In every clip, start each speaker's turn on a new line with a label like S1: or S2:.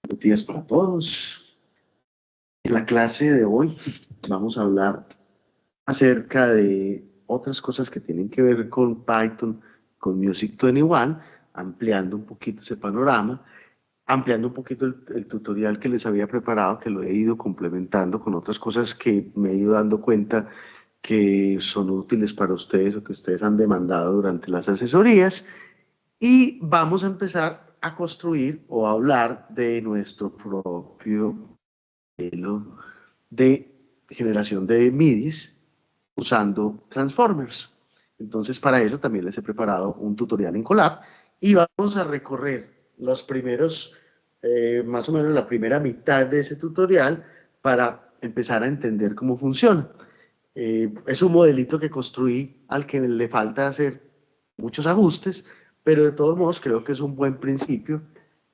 S1: Buenos días para todos. En la clase de hoy vamos a hablar acerca de otras cosas que tienen que ver con Python, con Music 21, ampliando un poquito ese panorama, ampliando un poquito el tutorial que les había preparado, que lo he ido complementando con otras cosas que me he ido dando cuenta que son útiles para ustedes o que ustedes han demandado durante las asesorías. Y vamos a empezar a construir o a hablar de nuestro propio modelo de generación de MIDIs usando Transformers. Entonces, para eso también les he preparado un tutorial en Colab y vamos a recorrer los primeros, más o menos la primera mitad de ese tutorial para empezar a entender cómo funciona. Es un modelito que construí al que le falta hacer muchos ajustes, pero de todos modos creo que es un buen principio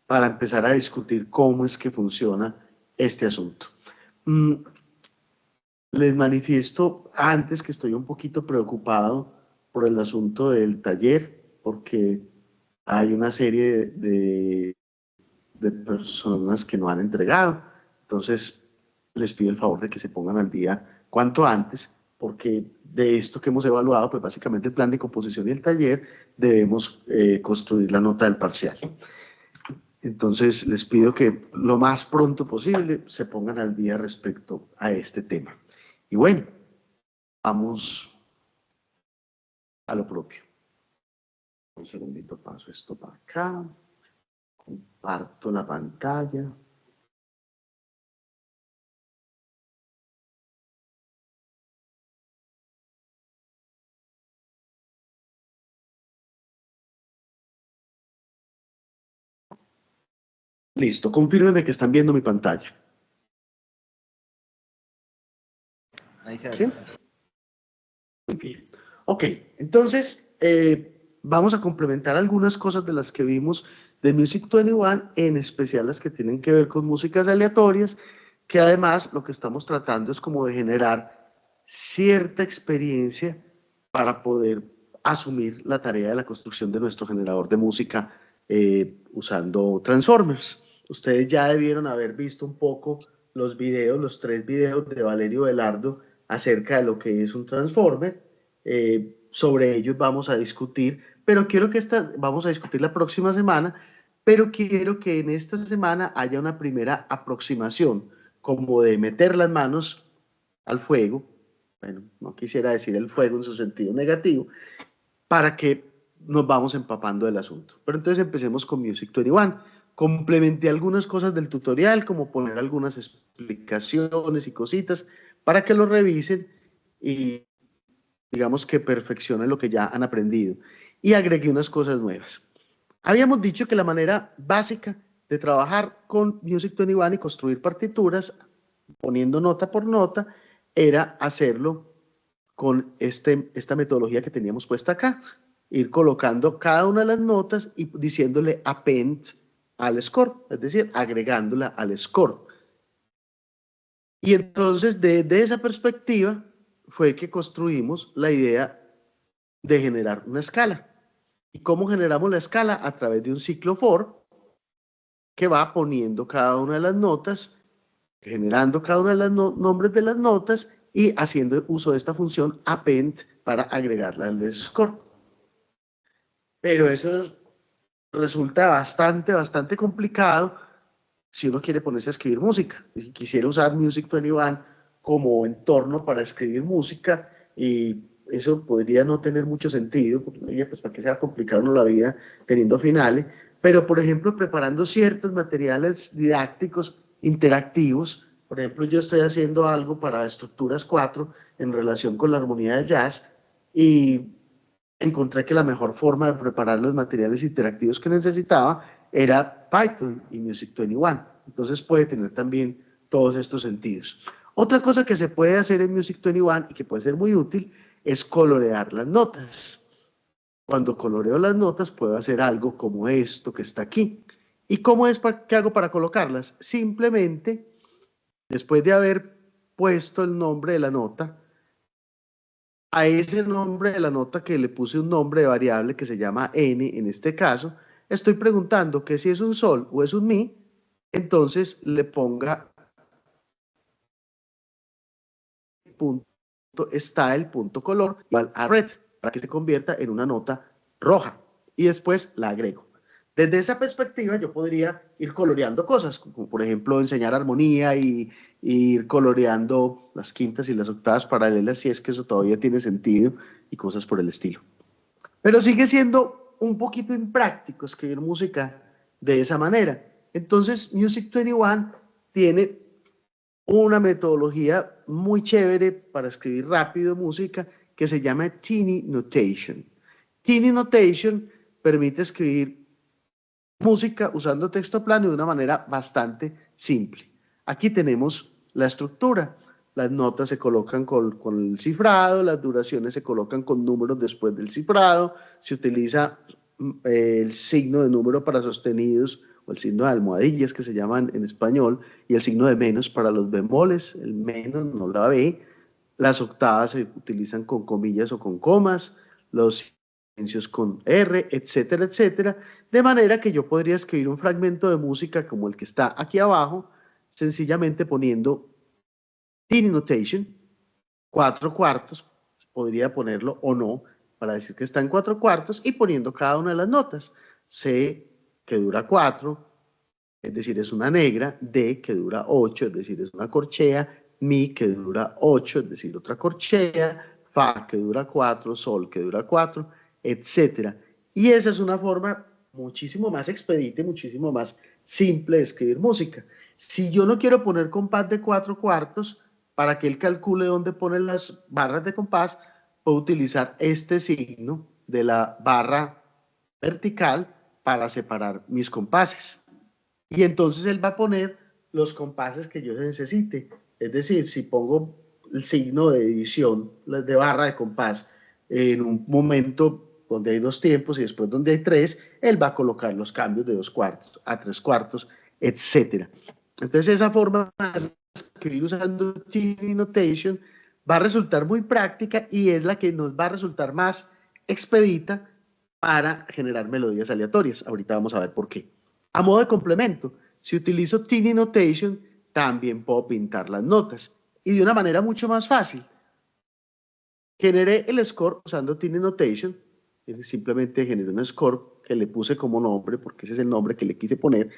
S1: para empezar a discutir cómo es que funciona este asunto. Mm, Les manifiesto antes que estoy un poquito preocupado por el asunto del taller, porque hay una serie de personas que no han entregado. Entonces, les pido el favor de que se pongan al día cuanto antes, porque de esto que hemos evaluado, pues básicamente el plan de composición y el taller, debemos construir la nota del parcial. Entonces, les pido que lo más pronto posible se pongan al día respecto a este tema. Y bueno, vamos a lo propio. Un segundito, paso esto para acá, comparto la pantalla. Listo, confírmenme que están viendo mi pantalla.
S2: Ahí se ve.
S1: ¿Sí? Muy bien. Ok, entonces vamos a complementar algunas cosas de las que vimos de Music 21, en especial las que tienen que ver con músicas aleatorias, que además lo que estamos tratando es como de generar cierta experiencia para poder asumir la tarea de la construcción de nuestro generador de música usando Transformers. Ustedes ya debieron haber visto un poco los videos, los 3 videos de Valerio Velardo acerca de lo que es un Transformer. Sobre ellos vamos a discutir, pero quiero que vamos a discutir la próxima semana, pero quiero que en esta semana haya una primera aproximación, como de meter las manos al fuego, bueno, no quisiera decir el fuego en su sentido negativo, para que nos vamos empapando del asunto. Pero entonces empecemos con Music 21. Complementé algunas cosas del tutorial, como poner algunas explicaciones y cositas para que lo revisen y digamos que perfeccionen lo que ya han aprendido. Y agregué unas cosas nuevas. Habíamos dicho que la manera básica de trabajar con Music 21 y construir partituras, poniendo nota por nota, era hacerlo con esta metodología que teníamos puesta acá. Ir colocando cada una de las notas y diciéndole append al score, es decir, agregándola al score. Y entonces, desde esa perspectiva, fue que construimos la idea de generar una escala. ¿Y cómo generamos la escala? A través de un ciclo for que va poniendo cada una de las notas, generando cada una de los nombres de las notas y haciendo uso de esta función append para agregarla al score. Pero eso resulta bastante complicado si uno quiere ponerse a escribir música. Si quisiera usar Music 21 como entorno para escribir música, y eso podría no tener mucho sentido, porque pues para qué se va a complicar uno la vida teniendo finales, pero por ejemplo preparando ciertos materiales didácticos interactivos. Por ejemplo, yo estoy haciendo algo para estructuras 4 en relación con la armonía de jazz y encontré que la mejor forma de preparar los materiales interactivos que necesitaba era Python y Music 21. Entonces puede tener también todos estos sentidos. Otra cosa que se puede hacer en Music 21 y que puede ser muy útil es colorear las notas. Cuando coloreo las notas puedo hacer algo como esto que está aquí. ¿Y cómo es que hago para colocarlas? Simplemente, después de haber puesto el nombre de la nota, a ese nombre de la nota que le puse un nombre de variable que se llama n en este caso, estoy preguntando que si es un sol o es un mi, entonces le ponga punto style.color igual a red, para que se convierta en una nota roja, y después la agrego. Desde esa perspectiva yo podría ir coloreando cosas, como por ejemplo enseñar armonía y ir coloreando las quintas y las octavas paralelas, si es que eso todavía tiene sentido, y cosas por el estilo. Pero sigue siendo un poquito impráctico escribir música de esa manera. Entonces, Music 21 tiene una metodología muy chévere para escribir rápido música que se llama Tiny Notation. Tiny Notation permite escribir música usando texto plano de una manera bastante simple. Aquí tenemos la estructura. Las notas se colocan con el cifrado, las duraciones se colocan con números después del cifrado, se utiliza el signo de número para sostenidos o el signo de almohadillas que se llaman en español y el signo de menos para los bemoles, el menos no la ve, las octavas se utilizan con comillas o con comas, los silencios con R, etcétera, etcétera, de manera que yo podría escribir un fragmento de música como el que está aquí abajo, sencillamente poniendo Tiny Notation, 4/4, podría ponerlo o no, para decir que está en 4/4, y poniendo cada una de las notas. C, que dura 4, es decir, es una negra, D, que dura 8, es decir, es una corchea, Mi, que dura 8, es decir, otra corchea, Fa, que dura 4, Sol, que dura 4, etcétera. Y esa es una forma muchísimo más expedita y muchísimo más simple de escribir música. Si yo no quiero poner compás de 4/4, para que él calcule dónde ponen las barras de compás, puedo utilizar este signo de la barra vertical para separar mis compases. Y entonces él va a poner los compases que yo necesite. Es decir, si pongo el signo de división, de barra de compás, en un momento donde hay dos tiempos y después donde hay tres, él va a colocar los cambios de 2/4 a 3/4, etcétera. Entonces esa forma de escribir usando Tiny Notation va a resultar muy práctica y es la que nos va a resultar más expedita para generar melodías aleatorias. Ahorita vamos a ver por qué. A modo de complemento, si utilizo Tiny Notation, también puedo pintar las notas y de una manera mucho más fácil. Generé el score usando Tiny Notation, simplemente generé un score que le puse como nombre, porque ese es el nombre que le quise poner,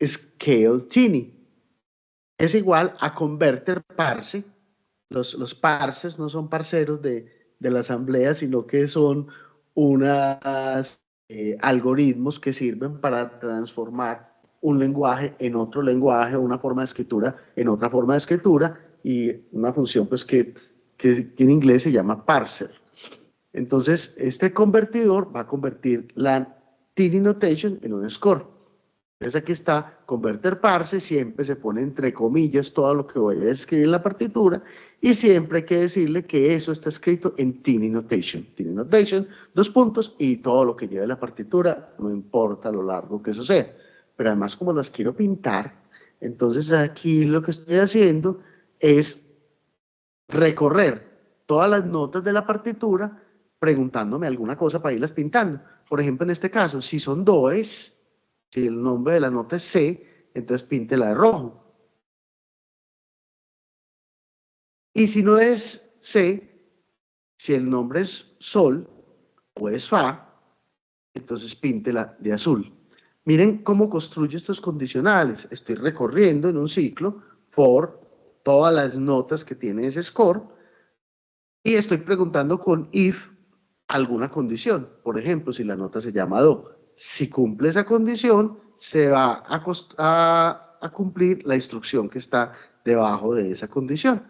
S1: Scale Tiny. Es igual a converter parse. Los parses no son parceros de la asamblea, sino que son unos algoritmos que sirven para transformar un lenguaje en otro lenguaje, una forma de escritura en otra forma de escritura, y una función pues que en inglés se llama parser. Entonces, este convertidor va a convertir la Tiny Notation en un score. Entonces aquí está, converter parse, siempre se pone entre comillas todo lo que voy a escribir en la partitura y siempre hay que decirle que eso está escrito en Tiny Notation. Tiny Notation, dos puntos y todo lo que lleve la partitura, no importa lo largo que eso sea. Pero además como las quiero pintar, entonces aquí lo que estoy haciendo es recorrer todas las notas de la partitura preguntándome alguna cosa para irlas pintando. Por ejemplo, en este caso, si son does, si el nombre de la nota es C, entonces píntela de rojo. Y si no es C, si el nombre es Sol o es Fa, entonces píntela de azul. Miren cómo construyo estos condicionales. Estoy recorriendo en un ciclo por todas las notas que tiene ese score y estoy preguntando con if alguna condición. Por ejemplo, si la nota se llama do, si cumple esa condición, se va a cumplir la instrucción que está debajo de esa condición.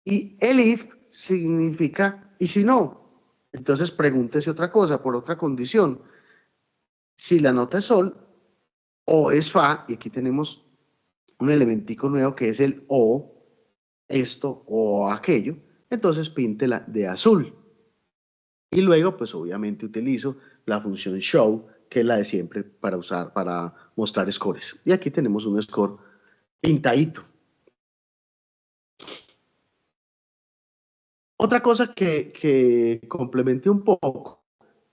S1: Y el if significa, y si no, entonces pregúntese otra cosa, por otra condición. Si la nota es sol o es fa, y aquí tenemos un elementico nuevo que es el o, esto o aquello, entonces píntela de azul. Y luego, pues obviamente utilizo la función show, que es la de siempre para usar, para mostrar scores. Y aquí tenemos un score pintadito. Otra cosa que complementé un poco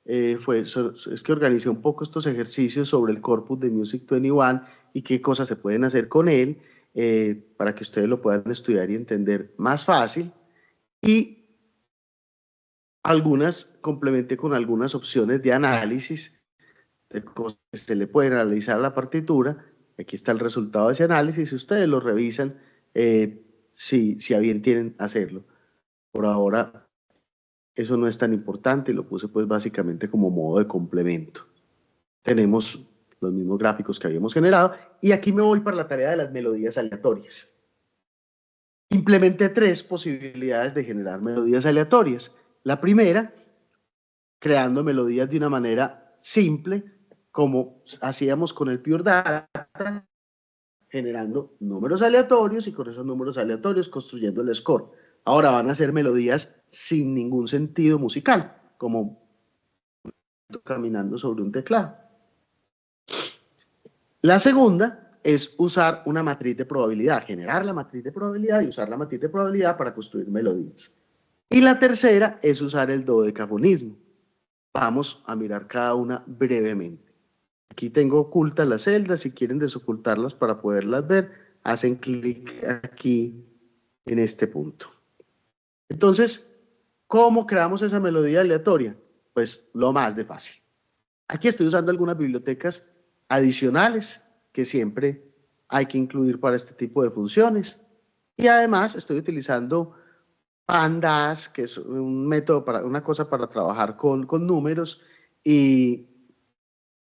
S1: es que organicé un poco estos ejercicios sobre el corpus de Music 21 y qué cosas se pueden hacer con él para que ustedes lo puedan estudiar y entender más fácil. Y complementé con algunas opciones de análisis de cosas que se le pueden analizar a la partitura. Aquí está el resultado de ese análisis. Ustedes lo revisan si a bien tienen hacerlo. Por ahora, eso no es tan importante y lo puse pues básicamente como modo de complemento. Tenemos los mismos gráficos que habíamos generado y aquí me voy para la tarea de las melodías aleatorias. Implementé 3 posibilidades de generar melodías aleatorias. La primera, creando melodías de una manera simple, como hacíamos con el Pure Data, generando números aleatorios y con esos números aleatorios construyendo el score. Ahora van a ser melodías sin ningún sentido musical, como caminando sobre un teclado. La segunda es usar una matriz de probabilidad, generar la matriz de probabilidad y usar la matriz de probabilidad para construir melodías. Y la tercera es usar el dodecafonismo. Vamos a mirar cada una brevemente. Aquí tengo ocultas las celdas, si quieren desocultarlas para poderlas ver, hacen clic aquí en este punto. Entonces, ¿cómo creamos esa melodía aleatoria? Pues lo más de fácil. Aquí estoy usando algunas bibliotecas adicionales que siempre hay que incluir para este tipo de funciones. Y además estoy utilizando Pandas, que es un método una cosa para trabajar con números, y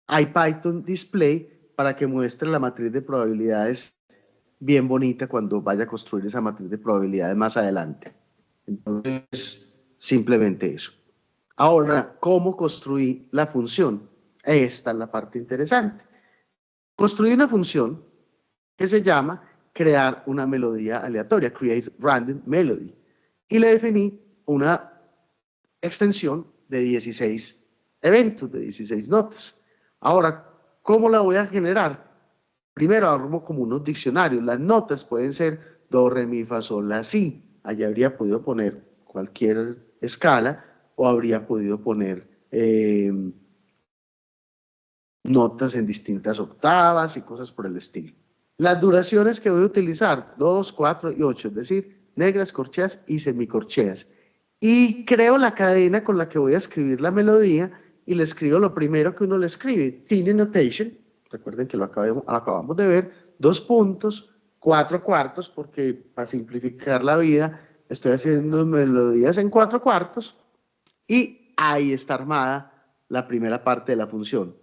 S1: IPython Display para que muestre la matriz de probabilidades bien bonita cuando vaya a construir esa matriz de probabilidades más adelante. Entonces, simplemente eso. Ahora, ¿cómo construí la función? Esta es la parte interesante. Construí una función que se llama crear una melodía aleatoria, create random melody, y le definí una extensión de 16 eventos, de 16 notas. Ahora, ¿cómo la voy a generar? Primero armo como unos diccionarios. Las notas pueden ser do, re, mi, fa, sol, la, si. Allí habría podido poner cualquier escala o habría podido poner notas en distintas octavas y cosas por el estilo. Las duraciones que voy a utilizar, 2, 4 y 8, es decir, negras, corcheas y semicorcheas. Y creo la cadena con la que voy a escribir la melodía y le escribo lo primero que uno le escribe, tiny notation, recuerden que lo acabamos de ver, 2 puntos, 4 cuartos, porque para simplificar la vida estoy haciendo melodías en 4 cuartos y ahí está armada la primera parte de la función.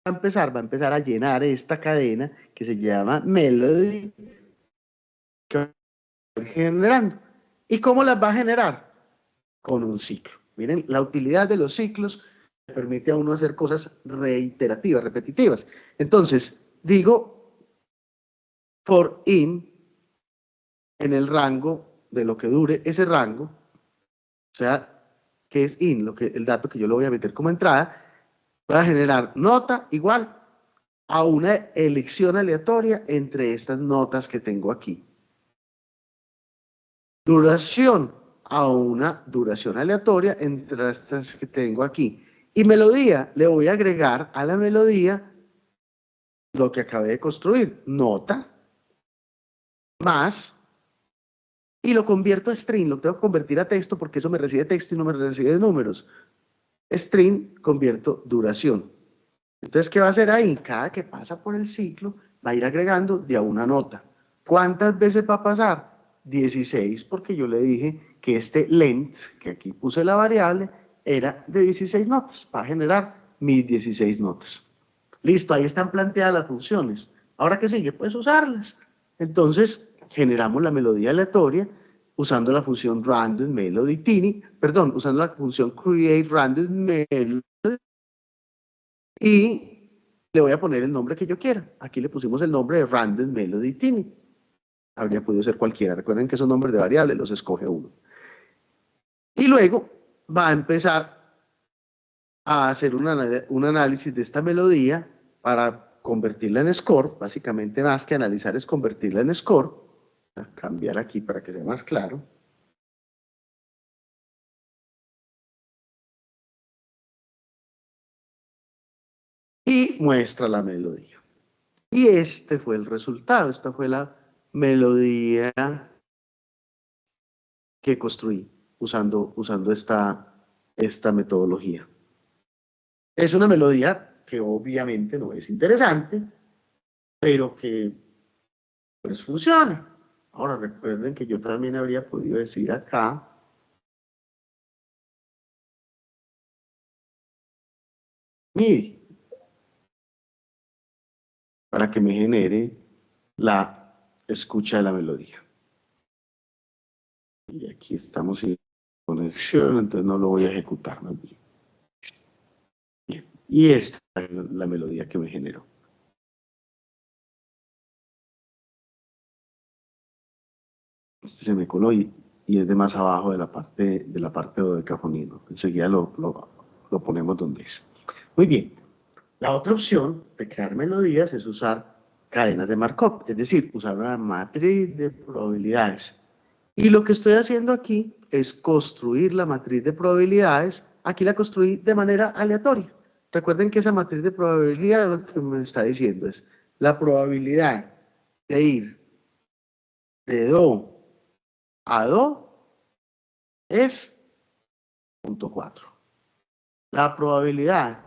S1: Va a empezar a llenar esta cadena que se llama melody que va generando. ¿Y cómo las va a generar? Con un ciclo. Miren, la utilidad de los ciclos permite a uno hacer cosas reiterativas, repetitivas. Entonces, digo for in en el rango de lo que dure ese rango, o sea, que es in, el dato que yo lo voy a meter como entrada, va a generar nota igual a una elección aleatoria entre estas notas que tengo aquí. Duración a una duración aleatoria entre estas que tengo aquí. Y melodía, le voy a agregar a la melodía lo que acabé de construir, nota, más, y lo convierto a string, lo tengo que convertir a texto porque eso me recibe texto y no me recibe números. String, convierto duración. Entonces, ¿qué va a hacer ahí? Cada que pasa por el ciclo, va a ir agregando de a una nota. ¿Cuántas veces va a pasar? 16, porque yo le dije que este length, que aquí puse la variable, era de 16 notas, para generar mis 16 notas. Listo, ahí están planteadas las funciones. Ahora, ¿qué sigue? Pues usarlas. Entonces, generamos la melodía aleatoria usando la función random melody tiny, perdón, usando la función create random melody, y le voy a poner el nombre que yo quiera. Aquí le pusimos el nombre de Random Melody Tiny. Habría podido ser cualquiera. Recuerden que esos nombres de variables los escoge uno. Y luego va a empezar a hacer un análisis de esta melodía para convertirla en score. Básicamente más que analizar es convertirla en score. Voy a cambiar aquí para que sea más claro. Y muestra la melodía. Y este fue el resultado, esta fue la melodía que construí usando esta metodología. Es una melodía que obviamente no es interesante, pero que pues funciona. Ahora recuerden que yo también habría podido decir acá MIDI para que me genere la escucha de la melodía. Y aquí estamos sin conexión, entonces no lo voy a ejecutar más bien. Bien. Y esta es la melodía que me generó. Este se me coló y es de más abajo de la parte de dodecafonino. Enseguida lo ponemos donde es. Muy bien. La otra opción de crear melodías es usar cadenas de Markov, es decir, usar una matriz de probabilidades. Y lo que estoy haciendo aquí es construir la matriz de probabilidades. Aquí la construí de manera aleatoria. Recuerden que esa matriz de probabilidad lo que me está diciendo es la probabilidad de ir de Do a Do es 0.4. La probabilidad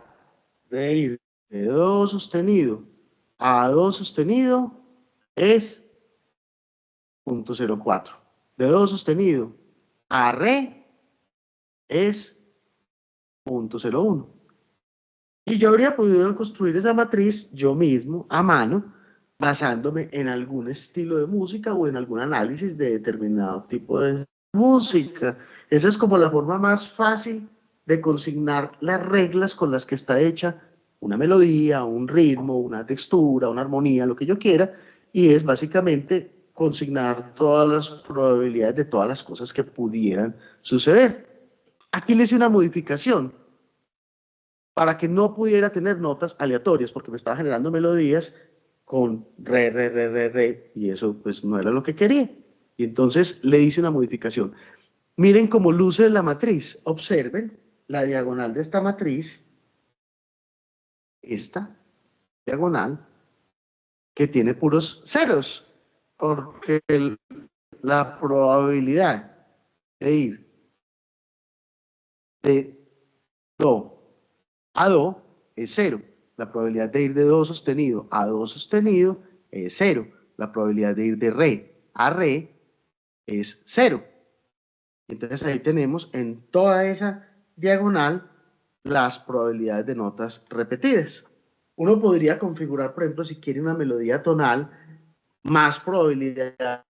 S1: de ir de Do sostenido a Do sostenido es 0.04. De Do sostenido a Re es 0.01. Y yo habría podido construir esa matriz yo mismo, a mano, basándome en algún estilo de música o en algún análisis de determinado tipo de música. Esa es como la forma más fácil de consignar las reglas con las que está hecha una melodía, un ritmo, una textura, una armonía, lo que yo quiera, y es básicamente consignar todas las probabilidades de todas las cosas que pudieran suceder. Aquí le hice una modificación para que no pudiera tener notas aleatorias, porque me estaba generando melodías con re, re, re, re, re, y eso pues no era lo que quería. Y entonces le hice una modificación. Miren cómo luce la matriz. Observen la diagonal de esta matriz, esta diagonal, que tiene puros ceros, porque la probabilidad de ir de Do a Do es cero. La probabilidad de ir de Do sostenido a Do sostenido es cero. La probabilidad de ir de Re a Re es cero. Entonces ahí tenemos en toda esa diagonal las probabilidades de notas repetidas. Uno podría configurar, por ejemplo, si quiere una melodía tonal, más probabilidad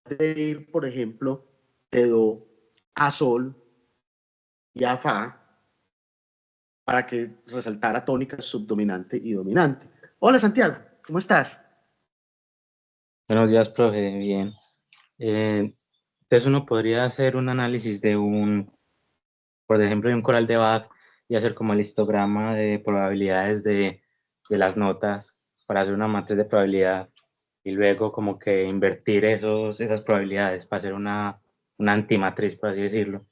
S1: de ir, por ejemplo, de Do a Sol y a Fa, para que resaltara tónica subdominante y dominante. Hola Santiago, ¿cómo estás?
S3: Buenos días, profe. Bien. Entonces uno podría hacer un análisis por ejemplo, de un coral de Bach y hacer como el histograma de probabilidades de las notas para hacer una matriz de probabilidad y luego como que invertir esas probabilidades para hacer una antimatriz, por así decirlo,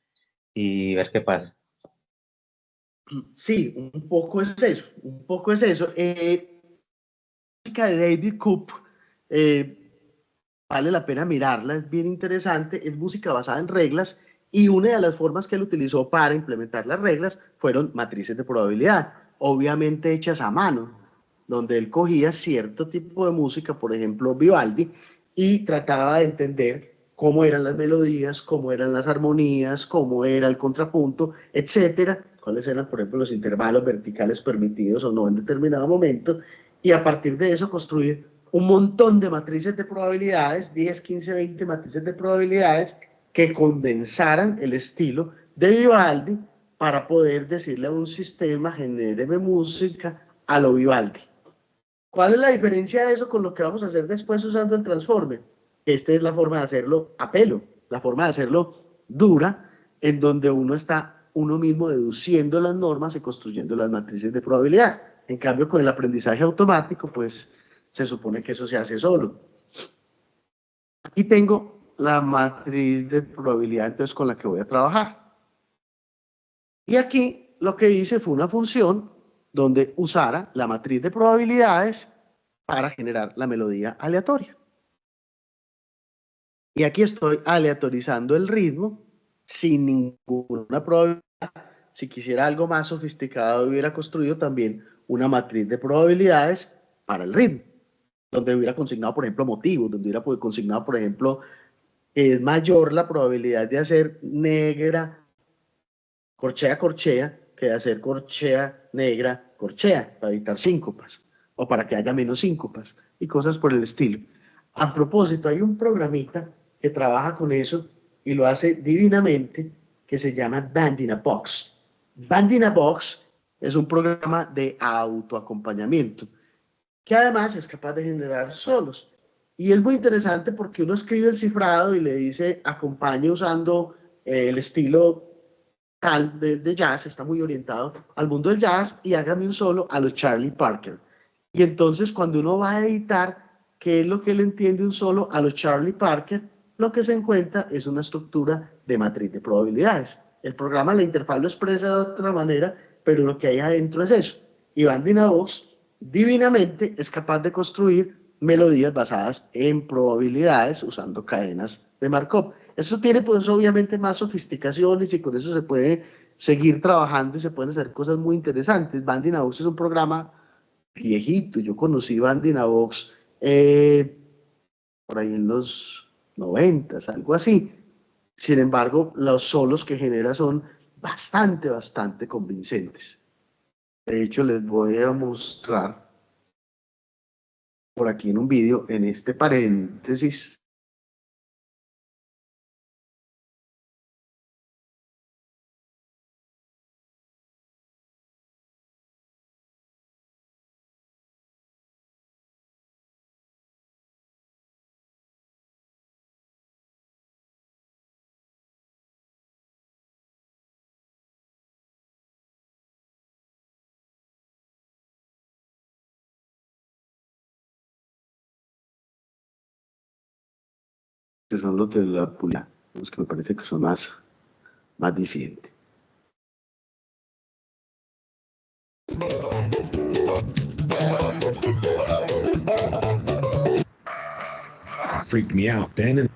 S3: y ver qué pasa.
S1: Sí, un poco es eso, un poco es eso. De David Coop, vale la pena mirarla, es bien interesante, es música basada en reglas y una de las formas que él utilizó para implementar las reglas fueron matrices de probabilidad, obviamente hechas a mano, donde él cogía cierto tipo de música, por ejemplo Vivaldi, y trataba de entender cómo eran las melodías, cómo eran las armonías, cómo era el contrapunto, etcétera, cuáles eran, por ejemplo, los intervalos verticales permitidos o no en determinado momento, y a partir de eso construir un montón de matrices de probabilidades, 10, 15, 20 matrices de probabilidades que condensaran el estilo de Vivaldi para poder decirle a un sistema, genéreme música a lo Vivaldi. ¿Cuál es la diferencia de eso con lo que vamos a hacer después usando el transformer? Esta es la forma de hacerlo a pelo, la forma de hacerlo dura, en donde uno está uno mismo deduciendo las normas y construyendo las matrices de probabilidad. En cambio, con el aprendizaje automático, pues se supone que eso se hace solo. Aquí tengo la matriz de probabilidad, entonces, con la que voy a trabajar. Y aquí lo que hice fue una función donde usara la matriz de probabilidades para generar la melodía aleatoria. Y aquí estoy aleatorizando el ritmo sin ninguna probabilidad. Si quisiera algo más sofisticado, hubiera construido también una matriz de probabilidades para el ritmo, donde hubiera consignado, por ejemplo, motivos, donde hubiera consignado, por ejemplo, que es mayor la probabilidad de hacer negra, corchea, corchea, que de hacer corchea, negra, corchea, para evitar síncopas, o para que haya menos síncopas, y cosas por el estilo. A propósito, hay un programita que trabaja con eso y lo hace divinamente, que se llama Band in a Box. Band in a Box es un programa de autoacompañamiento, que además es capaz de generar solos. Y es muy interesante porque uno escribe el cifrado y le dice, acompañe usando el estilo tal de jazz, está muy orientado al mundo del jazz, y hágame un solo a los Charlie Parker. Y entonces cuando uno va a editar qué es lo que él entiende un solo a los Charlie Parker, lo que se encuentra es una estructura de matriz de probabilidades. El programa, la interfaz lo expresa de otra manera, pero lo que hay adentro es eso. Y Band in a Box divinamente es capaz de construir melodías basadas en probabilidades usando cadenas de Markov. Eso tiene pues obviamente más sofisticaciones y con eso se puede seguir trabajando y se pueden hacer cosas muy interesantes. Band in a Box es un programa viejito, yo conocí Band in a Box por ahí en los 90, algo así. Sin embargo, los solos que genera son bastante convincentes. De hecho, les voy a mostrar por aquí en un vídeo, en este paréntesis. Que son los de la pulida, los que me parece que son más disidentes.
S4: Freaked me out, Ben.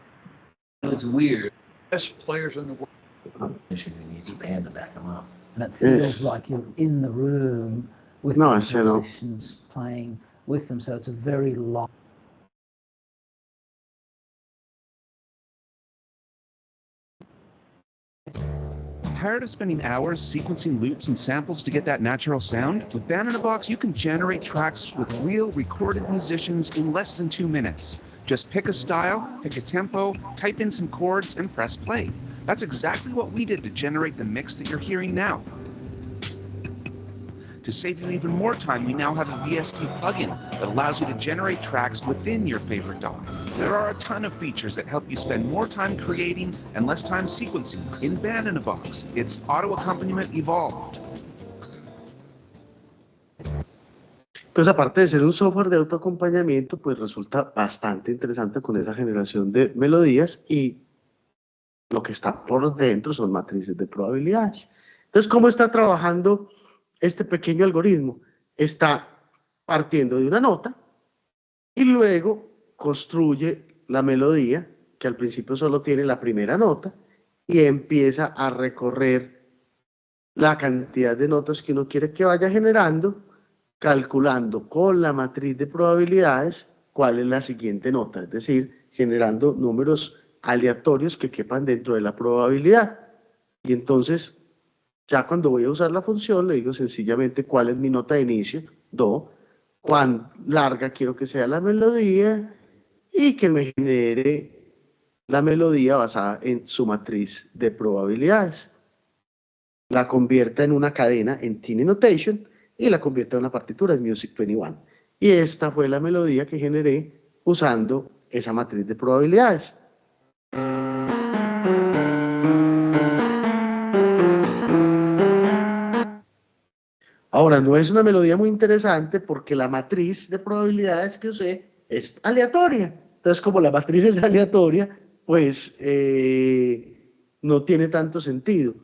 S5: It's weird.
S4: Best players in the world.
S5: Michigan needs a band to back them up.
S6: And it feels
S1: Yes.
S6: like you're in the room with
S1: No,
S6: the
S1: ese no.
S6: musicians playing with them. So it's a very long.
S7: Tired of spending hours sequencing loops and samples to get that natural sound? With Band in a Box, you can generate tracks with real recorded musicians in less than 2 minutes. Just pick a style, pick a tempo, type in some chords, and press play. That's exactly what we did to generate the mix that you're hearing now. To save you even more time, we now have a VST plugin that allows you to generate tracks within your favorite DAW. There are a ton of features that help you spend more time creating and less time sequencing in Band in a Box. It's auto accompaniment evolved.
S1: Entonces, aparte de ser un software de autoacompañamiento, pues resulta bastante interesante con esa generación de melodías, y lo que está por dentro son matrices de probabilidades. Entonces, ¿cómo está trabajando este pequeño algoritmo? Está partiendo de una nota y luego construye la melodía, que al principio solo tiene la primera nota, y empieza a recorrer la cantidad de notas que uno quiere que vaya generando, calculando con la matriz de probabilidades cuál es la siguiente nota, es decir, generando números aleatorios que quepan dentro de la probabilidad. Y entonces, ya cuando voy a usar la función, le digo sencillamente cuál es mi nota de inicio, do, cuán larga quiero que sea la melodía, y que me genere la melodía basada en su matriz de probabilidades. La convierta en una cadena en Tiny Notation y la convierta en una partitura en Music 21. Y esta fue la melodía que generé usando esa matriz de probabilidades. Ahora, no es una melodía muy interesante porque la matriz de probabilidades que usé es aleatoria. Entonces, como la matriz es aleatoria, pues no tiene tanto sentido.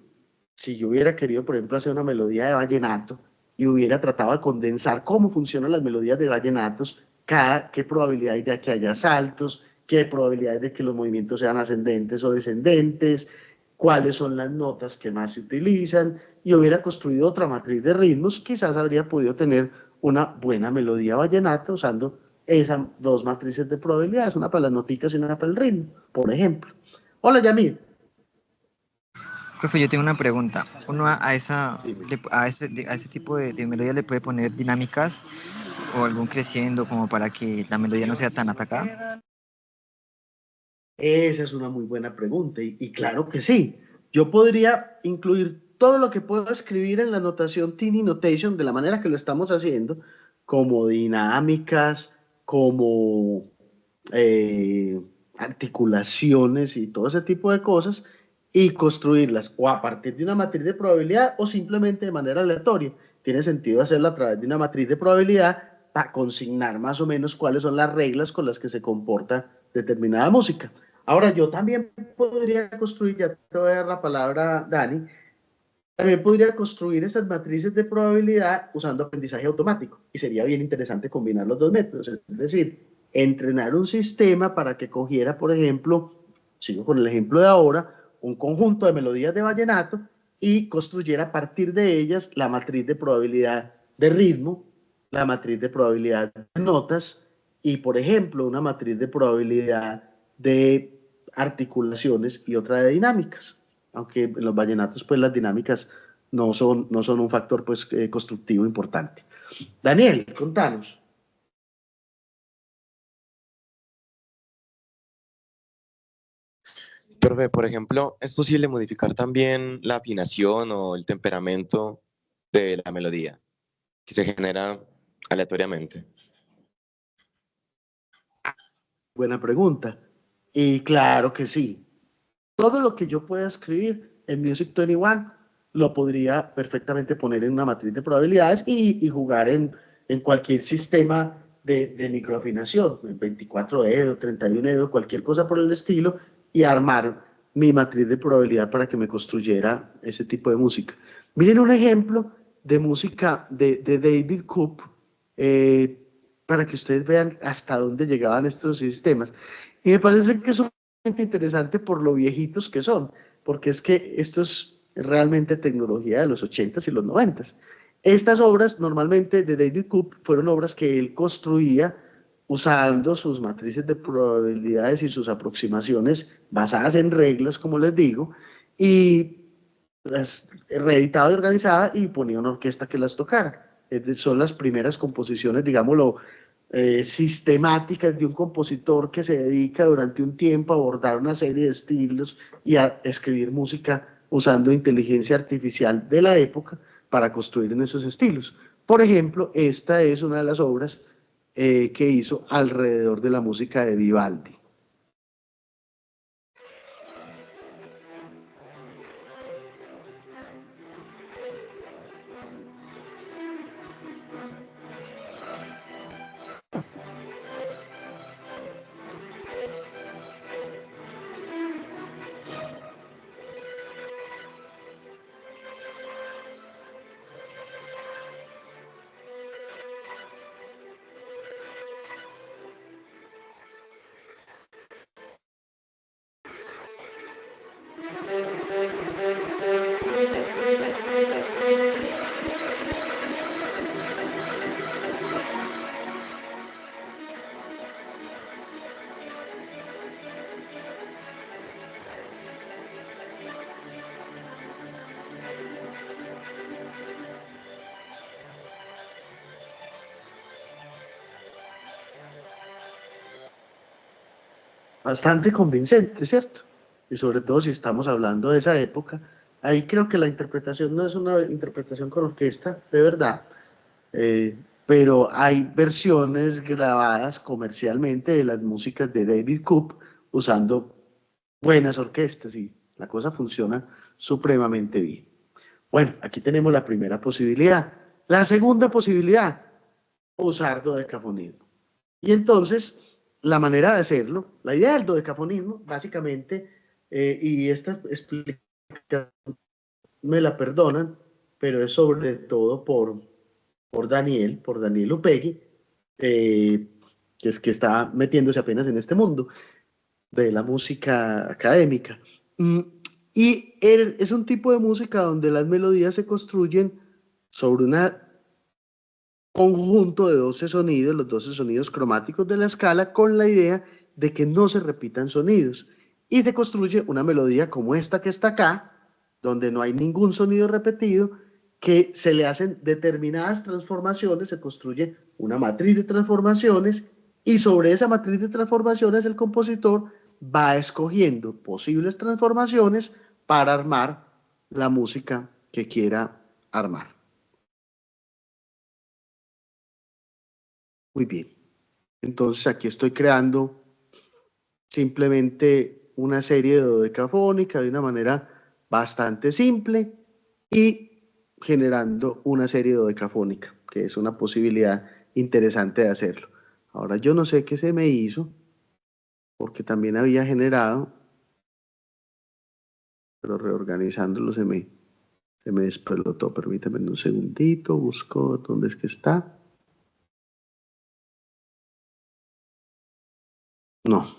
S1: Si yo hubiera querido, por ejemplo, hacer una melodía de vallenato y hubiera tratado de condensar cómo funcionan las melodías de vallenatos, qué probabilidad hay de que haya saltos, qué probabilidad hay de que los movimientos sean ascendentes o descendentes, cuáles son las notas que más se utilizan, y hubiera construido otra matriz de ritmos, quizás habría podido tener una buena melodía vallenata usando esas dos matrices de probabilidades, una para las noticas y una para el ritmo, por ejemplo. Hola, Yamil.
S2: Profe, yo tengo una pregunta. Uno
S1: Dime.
S2: a ese tipo de melodía le puede poner dinámicas o algún creciendo como para que la melodía no sea tan atacada.
S1: Esa es una muy buena pregunta y claro que sí. Yo podría incluir todo lo que puedo escribir en la notación Tiny Notation de la manera que lo estamos haciendo, como dinámicas, como articulaciones y todo ese tipo de cosas y construirlas o a partir de una matriz de probabilidad o simplemente de manera aleatoria. Tiene sentido hacerlo a través de una matriz de probabilidad para consignar más o menos cuáles son las reglas con las que se comporta determinada música. Ahora, yo también podría construir, ya te voy a dar la palabra, Dani, también podría construir esas matrices de probabilidad usando aprendizaje automático y sería bien interesante combinar los dos métodos, es decir, entrenar un sistema para que cogiera, por ejemplo, sigo con el ejemplo de ahora, un conjunto de melodías de vallenato y construyera a partir de ellas la matriz de probabilidad de ritmo, la matriz de probabilidad de notas y, por ejemplo, una matriz de probabilidad de articulaciones y otra de dinámicas. Aunque en los vallenatos pues las dinámicas no son un factor pues constructivo importante. Daniel, contanos.
S8: Profe, por ejemplo, ¿es posible modificar también la afinación o el temperamento de la melodía que se genera aleatoriamente?
S1: Buena pregunta. Y claro que sí. Todo lo que yo pueda escribir en Music 21 lo podría perfectamente poner en una matriz de probabilidades y jugar en cualquier sistema de microafinación, en 24 Edo, 31 Edo, cualquier cosa por el estilo, y armar mi matriz de probabilidad para que me construyera ese tipo de música. Miren un ejemplo de música de David Coop, eh, para que ustedes vean hasta dónde llegaban estos sistemas. Y me parece que es sumamente interesante por lo viejitos que son, porque es que esto es realmente tecnología de los 80s y los 90s. Estas obras normalmente de David Coop fueron obras que él construía usando sus matrices de probabilidades y sus aproximaciones basadas en reglas, como les digo, y las reeditaba y organizaba y ponía una orquesta que las tocara. Son las primeras composiciones, digámoslo, sistemáticas de un compositor que se dedica durante un tiempo a abordar una serie de estilos y a escribir música usando inteligencia artificial de la época para construir en esos estilos. Por ejemplo, esta es una de las obras que hizo alrededor de la música de Vivaldi. Bastante convincente, ¿cierto? Y sobre todo si estamos hablando de esa época, ahí creo que la interpretación no es una interpretación con orquesta, de verdad, eh, pero hay versiones grabadas comercialmente de las músicas de David Coop usando buenas orquestas y la cosa funciona supremamente bien. Bueno, aquí tenemos la primera posibilidad. La segunda posibilidad, usar dodecafonismo. Y entonces, la manera de hacerlo, la idea del dodecafonismo, básicamente, y esta explicación me la perdonan, pero es sobre todo por Daniel Upegui, que está metiéndose apenas en este mundo de la música académica. Mm, Y es un tipo de música donde las melodías se construyen sobre un conjunto de 12 sonidos, los 12 sonidos cromáticos de la escala, con la idea de que no se repitan sonidos. Y se construye una melodía como esta que está acá, donde no hay ningún sonido repetido, que se le hacen determinadas transformaciones, se construye una matriz de transformaciones, y sobre esa matriz de transformaciones el compositor va escogiendo posibles transformaciones para armar la música que quiera armar. Muy bien. Entonces aquí estoy creando simplemente una serie de dodecafónica de una manera bastante simple y generando una serie dodecafónica, que es una posibilidad interesante de hacerlo. Ahora yo no sé qué se me hizo, porque también había generado, pero reorganizándolo se me despelotó. Permítame un segundito, busco dónde es que está. No.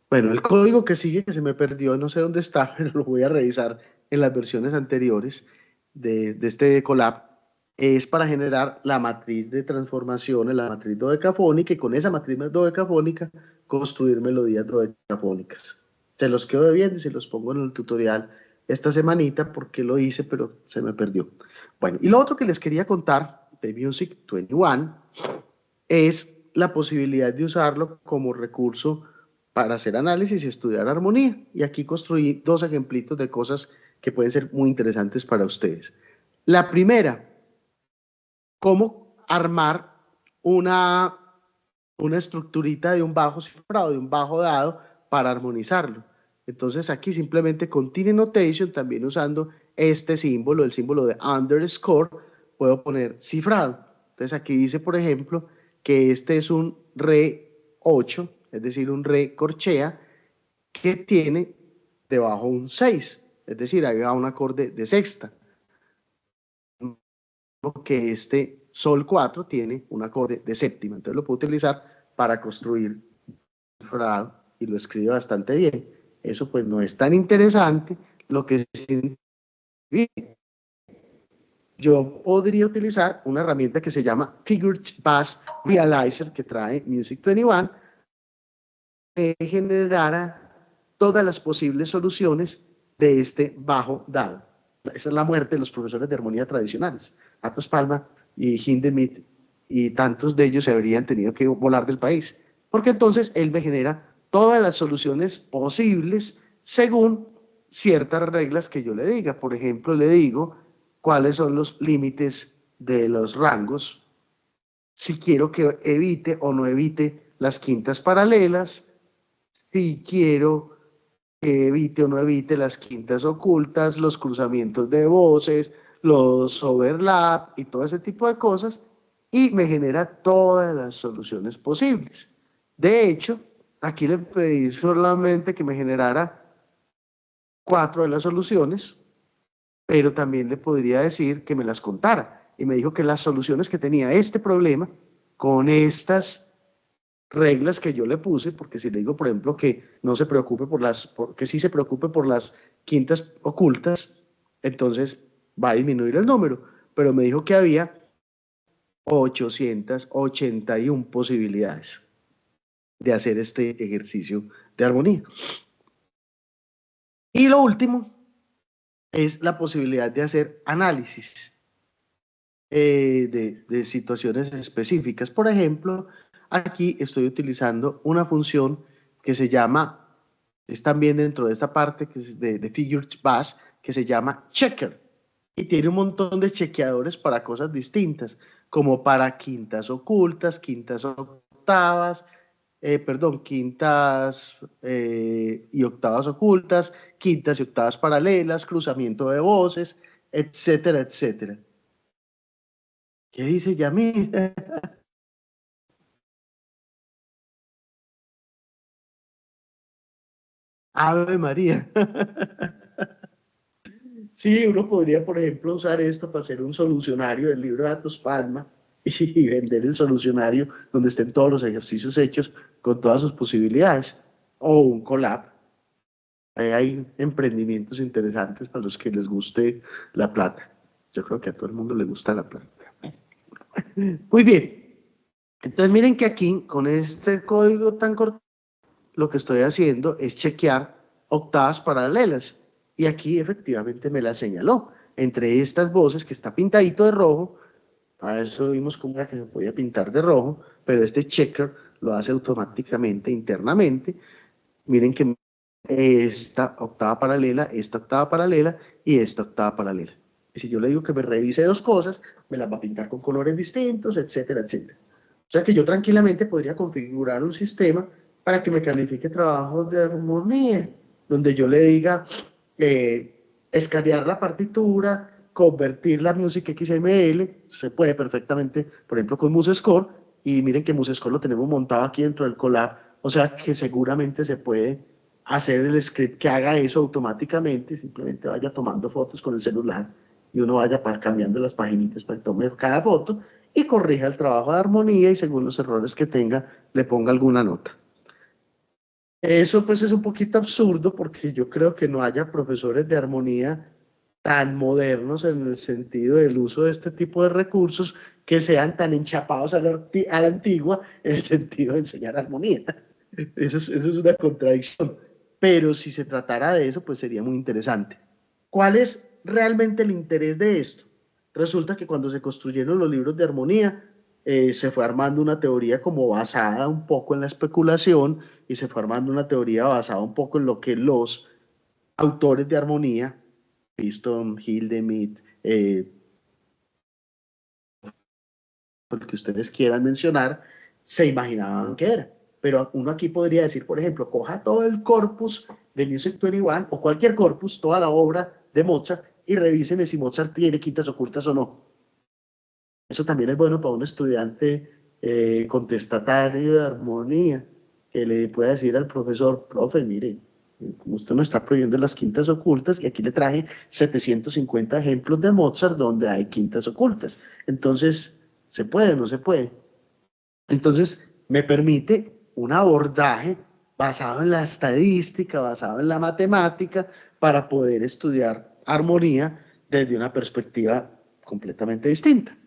S1: Bueno, el código que sigue, que se me perdió, no sé dónde está, pero lo voy a revisar en las versiones anteriores de este Colab, es para generar la matriz de transformaciones, la matriz dodecafónica, y con esa matriz dodecafónica construir melodías dodecafónicas. Se los quedo debiendo y se los pongo en el tutorial esta semanita porque lo hice, pero se me perdió. Bueno, y lo otro que les quería contar de Music 21 es la posibilidad de usarlo como recurso para hacer análisis y estudiar armonía. Y aquí construí dos ejemplitos de cosas que pueden ser muy interesantes para ustedes. La primera, cómo armar una estructurita de un bajo cifrado, de un bajo dado, para armonizarlo. Entonces aquí simplemente con Tiny Notation, también usando este símbolo, el símbolo de underscore, puedo poner cifrado. Entonces aquí dice, por ejemplo, que este es un re 8, es decir, un re corchea, que tiene debajo un 6, es decir, ahí va un acorde de sexta, que este sol 4 tiene un acorde de séptima, entonces lo puedo utilizar para construir cifrado y lo escribe bastante bien. Eso pues no es tan interesante, lo que sí, yo podría utilizar una herramienta que se llama Figure Bass Realizer que trae Music 21, que generara todas las posibles soluciones de este bajo dado. Esa es la muerte de los profesores de armonía tradicionales. Atos Palma y Hindemith y tantos de ellos se habrían tenido que volar del país, porque entonces él me genera todas las soluciones posibles según ciertas reglas que yo le diga. Por ejemplo, le digo cuáles son los límites de los rangos, si quiero que evite o no evite las quintas paralelas, si quiero que evite o no evite las quintas ocultas, los cruzamientos de voces, los overlap y todo ese tipo de cosas, y me genera todas las soluciones posibles. De hecho, aquí le pedí solamente que me generara 4 de las soluciones, pero también le podría decir que me las contara. Y me dijo que las soluciones que tenía este problema con estas reglas que yo le puse, porque si le digo, por ejemplo, que no se preocupe que sí se preocupe por las quintas ocultas, entonces va a disminuir el número. Pero me dijo que había 881 posibilidades de hacer este ejercicio de armonía. Y lo último es la posibilidad de hacer análisis de situaciones específicas. Por ejemplo, aquí estoy utilizando una función que se llama, es también dentro de esta parte que es de Figures Bass, que se llama checker. Y tiene un montón de chequeadores para cosas distintas, como para quintas ocultas, quintas octavas, quintas y octavas ocultas, quintas y octavas paralelas, cruzamiento de voces, etcétera, etcétera. ¿Qué dice Yamil? Ave María. Sí, uno podría, por ejemplo, usar esto para hacer un solucionario del libro de Atos Palma y vender el solucionario donde estén todos los ejercicios hechos con todas sus posibilidades. O un collab. Hay emprendimientos interesantes para los que les guste la plata. Yo creo que a todo el mundo le gusta la plata. Muy bien. Entonces miren que aquí, con este código tan corto, lo que estoy haciendo es chequear octavas paralelas. Y aquí efectivamente me la señaló. Entre estas voces que está pintadito de rojo, a eso vimos cómo era que se podía pintar de rojo, pero este checker lo hace automáticamente internamente. Miren que esta octava paralela y esta octava paralela. Y si yo le digo que me revise dos cosas, me las va a pintar con colores distintos, etcétera, etcétera. O sea que yo tranquilamente podría configurar un sistema para que me califique trabajos de armonía, donde yo le diga escanear la partitura, convertir la Music XML, se puede perfectamente, por ejemplo, con MuseScore, y miren que MuseScore lo tenemos montado aquí dentro del Colab, o sea que seguramente se puede hacer el script que haga eso automáticamente, simplemente vaya tomando fotos con el celular y uno vaya cambiando las paginitas para que tome cada foto y corrija el trabajo de armonía y según los errores que tenga le ponga alguna nota. Eso pues es un poquito absurdo porque yo creo que no haya profesores de armonía tan modernos en el sentido del uso de este tipo de recursos que sean tan enchapados a la antigua en el sentido de enseñar armonía. Eso es una contradicción. Pero si se tratara de eso, pues sería muy interesante. ¿Cuál es realmente el interés de esto? Resulta que cuando se construyeron los libros de armonía, se fue armando una teoría como basada un poco en la especulación y se fue armando una teoría basada un poco en lo que los autores de armonía, Piston, Hildemith, el que ustedes quieran mencionar, se imaginaban que era. Pero uno aquí podría decir, por ejemplo, coja todo el corpus de Music 21 o cualquier corpus, toda la obra de Mozart y revíseme si Mozart tiene quintas ocultas o no. Eso también es bueno para un estudiante contestatario de armonía, que le pueda decir al profesor, profe, mire, usted no está prohibiendo las quintas ocultas y aquí le traje 750 ejemplos de Mozart donde hay quintas ocultas. Entonces, ¿se puede o no se puede? Entonces, me permite un abordaje basado en la estadística, basado en la matemática, para poder estudiar armonía desde una perspectiva completamente distinta.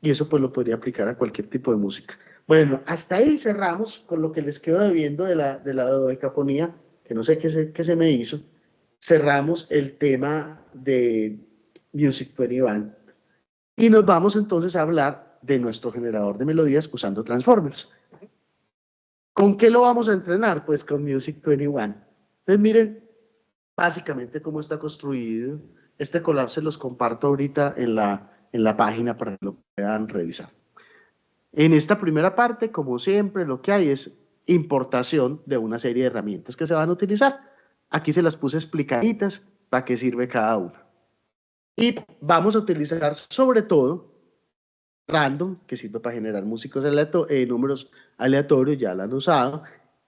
S1: Y eso pues lo podría aplicar a cualquier tipo de música. Bueno, hasta ahí cerramos con lo que les quedo debiendo de la dodecafonía, que no sé qué se me hizo. Cerramos el tema de Music 21. Y nos vamos entonces a hablar de nuestro generador de melodías usando transformers. ¿Con qué lo vamos a entrenar? Pues con Music 21. Entonces miren básicamente cómo está construido. Este collab se los comparto ahorita en la página para que lo puedan revisar. En esta primera parte, como siempre, lo que hay es importación de una serie de herramientas que se van a utilizar. Aquí se las puse explicaditas para qué sirve cada una. Y vamos a utilizar sobre todo Random, que sirve para generar números aleatorios, ya la han usado.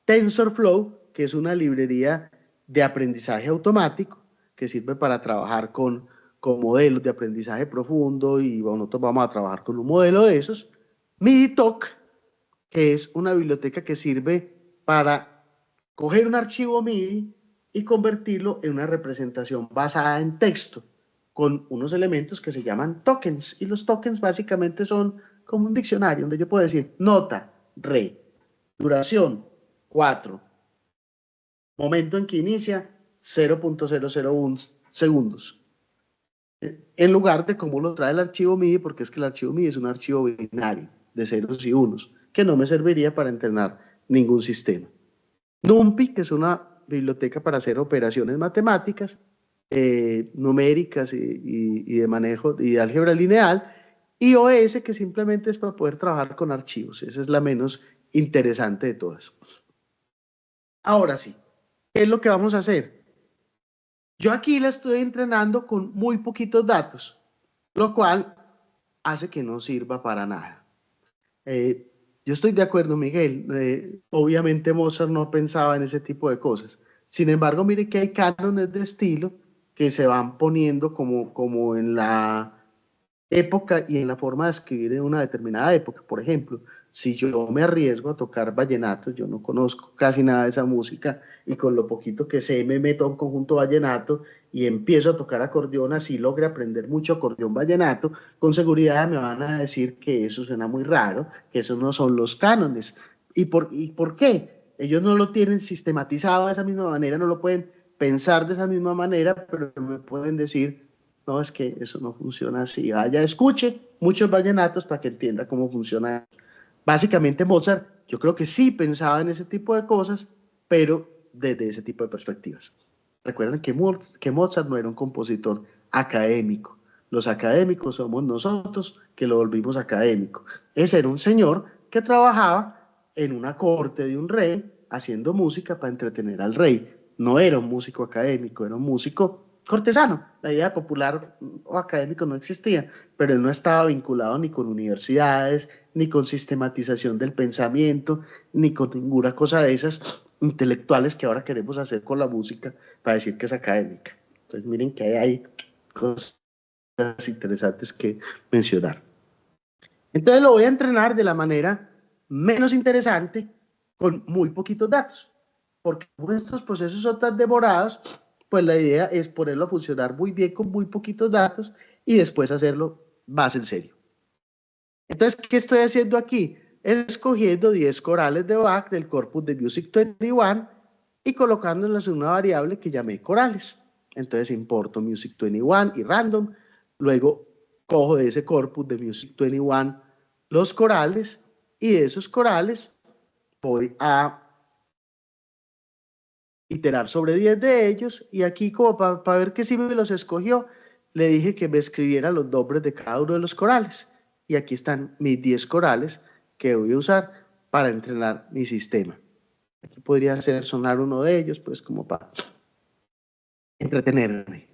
S1: TensorFlow, que es una librería de aprendizaje automático, que sirve para trabajar con modelos de aprendizaje profundo y bueno, nosotros vamos a trabajar con un modelo de esos. MIDI-Talk, que es una biblioteca que sirve para coger un archivo MIDI y convertirlo en una representación basada en texto, con unos elementos que se llaman tokens, y los tokens básicamente son como un diccionario, donde yo puedo decir nota, re, duración, 4, momento en que inicia, 0.001 segundos. En lugar de cómo lo trae el archivo MIDI, porque es que el archivo MIDI es un archivo binario de ceros y unos, que no me serviría para entrenar ningún sistema. NumPy, que es una biblioteca para hacer operaciones matemáticas, numéricas y de manejo y de álgebra lineal, y OS, que simplemente es para poder trabajar con archivos. Esa es la menos interesante de todas. Ahora sí, ¿qué es lo que vamos a hacer? Yo aquí la estoy entrenando con muy poquitos datos, lo cual hace que no sirva para nada. Yo estoy de acuerdo, Miguel. Obviamente Mozart no pensaba en ese tipo de cosas. Sin embargo, mire que hay cánones de estilo que se van poniendo como en la época y en la forma de escribir en una determinada época. Por ejemplo, si yo me arriesgo a tocar vallenato, yo no conozco casi nada de esa música y con lo poquito que sé me meto a un conjunto vallenato y empiezo a tocar acordeón, así logre aprender mucho acordeón vallenato, con seguridad me van a decir que eso suena muy raro, que esos no son los cánones. ¿Y por qué? Ellos no lo tienen sistematizado de esa misma manera, no lo pueden pensar de esa misma manera, pero me pueden decir, no, es que eso no funciona así. Vaya, escuche muchos vallenatos para que entienda cómo funciona. Básicamente Mozart, yo creo que sí pensaba en ese tipo de cosas, pero desde ese tipo de perspectivas. Recuerden que Mozart no era un compositor académico. Los académicos somos nosotros que lo volvimos académico. Ese era un señor que trabajaba en una corte de un rey haciendo música para entretener al rey. No era un músico académico, era un músico cortesano. La idea popular o académico no existía, pero él no estaba vinculado ni con universidades, ni con sistematización del pensamiento, ni con ninguna cosa de esas intelectuales que ahora queremos hacer con la música para decir que es académica. Entonces miren que hay cosas interesantes que mencionar. Entonces lo voy a entrenar de la manera menos interesante, con muy poquitos datos, porque como estos procesos son tan demorados, pues la idea es ponerlo a funcionar muy bien con muy poquitos datos y después hacerlo más en serio. Entonces, ¿qué estoy haciendo aquí? Escogiendo 10 corales de Bach del corpus de Music 21 y colocándolas en una variable que llamé corales. Entonces importo Music 21 y random, luego cojo de ese corpus de Music 21 los corales y de esos corales voy a iterar sobre 10 de ellos y aquí como para ver que sí me los escogió, le dije que me escribiera los nombres de cada uno de los corales y aquí están mis 10 corales que voy a usar para entrenar mi sistema. Aquí podría hacer sonar uno de ellos, pues como para entretenerme.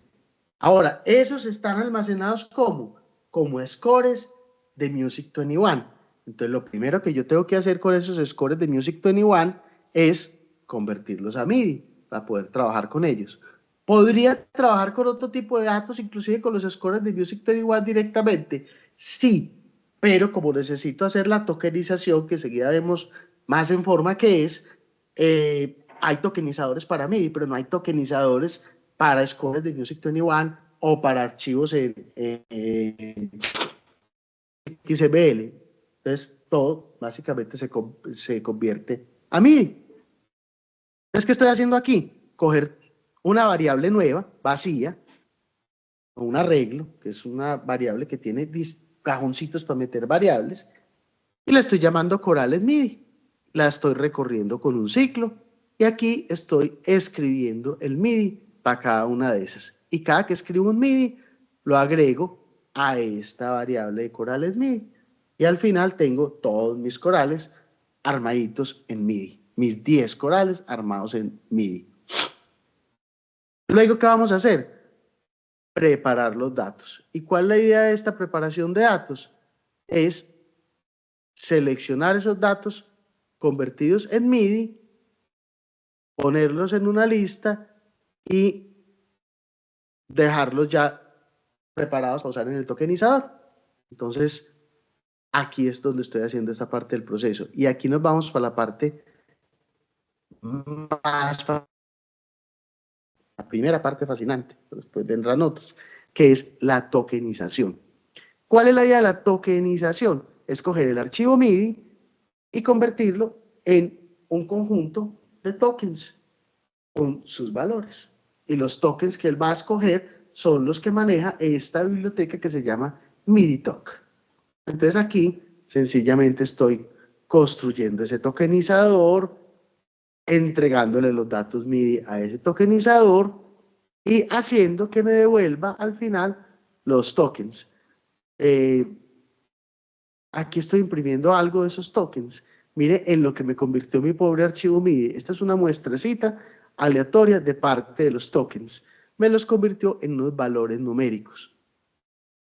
S1: Ahora, esos están almacenados como scores de Music 21. Entonces, lo primero que yo tengo que hacer con esos scores de Music 21 es convertirlos a MIDI para poder trabajar con ellos. ¿Podría trabajar con otro tipo de datos, inclusive con los scores de Music 21 directamente? Sí, pero como necesito hacer la tokenización, que enseguida vemos más en forma que es, hay tokenizadores para MIDI, pero no hay tokenizadores para scores de Music 21 o para archivos en XML. Entonces, todo básicamente se convierte a MIDI. Entonces, ¿qué estoy haciendo aquí? Coger una variable nueva, vacía, o un arreglo, que es una variable que tiene cajoncitos para meter variables, y la estoy llamando corales MIDI. La estoy recorriendo con un ciclo, y aquí estoy escribiendo el MIDI para cada una de esas. Y cada que escribo un MIDI, lo agrego a esta variable de corales MIDI. Y al final tengo todos mis corales armaditos en MIDI. Mis 10 corales armados en MIDI. Luego, ¿qué vamos a hacer? Preparar los datos. ¿Y cuál es la idea de esta preparación de datos? Es seleccionar esos datos convertidos en MIDI, ponerlos en una lista y dejarlos ya preparados para usar en el tokenizador. Entonces, aquí es donde estoy haciendo esta parte del proceso. Y aquí nos vamos para la parte más fascinante, la primera parte fascinante, después vendrán otras, que es la tokenización. ¿Cuál es la idea de la tokenización? Es coger el archivo MIDI y convertirlo en un conjunto de tokens con sus valores. Y los tokens que él va a escoger son los que maneja esta biblioteca que se llama MIDI-Tok. Entonces aquí sencillamente estoy construyendo ese tokenizador, entregándole los datos MIDI a ese tokenizador y haciendo que me devuelva al final los tokens. Aquí estoy imprimiendo algo de esos tokens. Mire en lo que me convirtió mi pobre archivo MIDI. Esta es una muestrecita aleatoria de parte de los tokens. Me los convirtió en unos valores numéricos.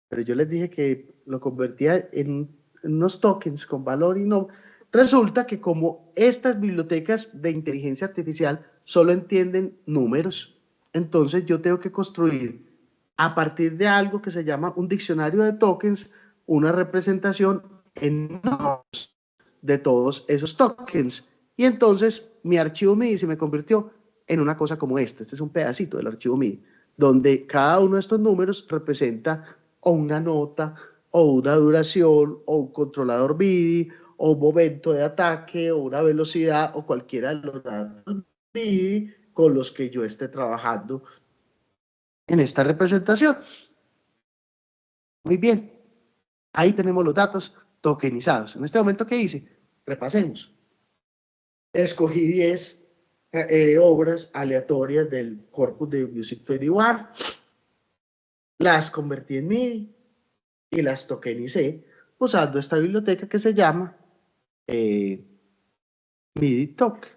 S1: Pero yo les dije que lo convertía en unos tokens con valor y no. Resulta que como estas bibliotecas de inteligencia artificial solo entienden números, entonces yo tengo que construir a partir de algo que se llama un diccionario de tokens, una representación en nodos de todos esos tokens. Y entonces mi archivo MIDI se me convirtió en una cosa como esta. Este es un pedacito del archivo MIDI, donde cada uno de estos números representa o una nota, o una duración, o un controlador MIDI, o un momento de ataque, o una velocidad, o cualquiera de los datos MIDI con los que yo esté trabajando en esta representación. Muy bien, ahí tenemos los datos tokenizados. En este momento, ¿qué hice? Repasemos. Escogí 10 obras aleatorias del corpus de Music 21, las convertí en MIDI y las tokenicé usando esta biblioteca que se llama MIDI Token.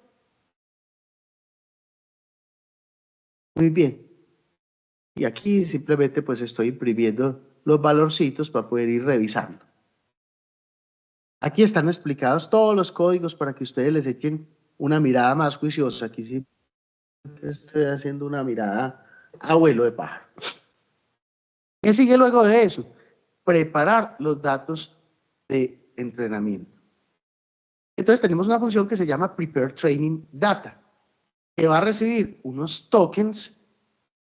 S1: Muy bien. Y aquí simplemente pues estoy imprimiendo los valorcitos para poder ir revisando. Aquí están explicados todos los códigos para que ustedes les echen una mirada más juiciosa. Aquí sí estoy haciendo una mirada a vuelo de pájaro. ¿Qué sigue luego de eso? Preparar los datos de entrenamiento. Entonces tenemos una función que se llama Prepare Training Data, que va a recibir unos tokens.